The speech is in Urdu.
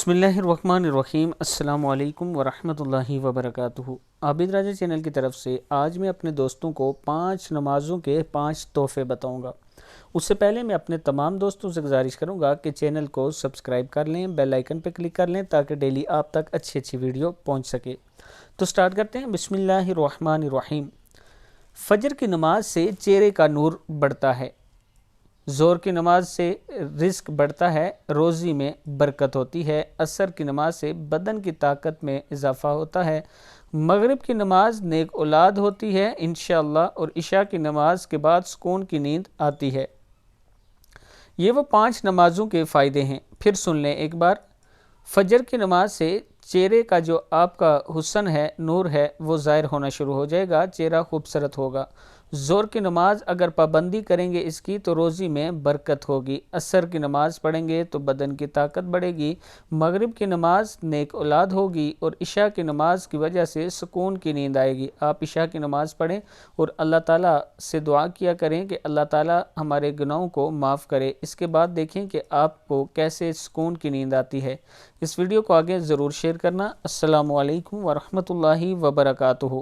بسم اللہ الرحمن الرحیم۔ السلام علیکم ورحمۃ اللہ وبرکاتہ۔ عابد راجہ چینل کی طرف سے آج میں اپنے دوستوں کو 5 نمازوں کے 5 تحفے بتاؤں گا۔ اس سے پہلے میں اپنے تمام دوستوں سے گزارش کروں گا کہ چینل کو سبسکرائب کر لیں، بیل آئیکن پہ کلک کر لیں تاکہ ڈیلی آپ تک اچھی ویڈیو پہنچ سکے۔ تو سٹارٹ کرتے ہیں۔ بسم اللہ الرحمن الرحیم۔ فجر کی نماز سے چہرے کا نور بڑھتا ہے، ظہر کی نماز سے رزق بڑھتا ہے، روزی میں برکت ہوتی ہے، عصر کی نماز سے بدن کی طاقت میں اضافہ ہوتا ہے، مغرب کی نماز نیک اولاد ہوتی ہے انشاءاللہ، اور عشاء کی نماز کے بعد سکون کی نیند آتی ہے۔ یہ وہ 5 نمازوں کے فائدے ہیں، پھر سن لیں ایک بار۔ فجر کی نماز سے چہرے کا جو آپ کا حسن ہے، نور ہے، وہ ظاہر ہونا شروع ہو جائے گا، چہرہ خوبصورت ہوگا۔ ظہر کی نماز اگر پابندی کریں گے اس کی تو روزی میں برکت ہوگی، عصر کی نماز پڑھیں گے تو بدن کی طاقت بڑھے گی، مغرب کی نماز نیک اولاد ہوگی، اور عشاء کی نماز کی وجہ سے سکون کی نیند آئے گی۔ آپ عشاء کی نماز پڑھیں اور اللہ تعالیٰ سے دعا کیا کریں کہ اللہ تعالیٰ ہمارے گناہوں کو معاف کرے۔ اس کے بعد دیکھیں کہ آپ کو کیسے سکون کی نیند آتی ہے۔ اس ویڈیو کو آگے ضرور شیئر کرنا۔ السلام علیکم ورحمۃ اللہ وبرکاتہ۔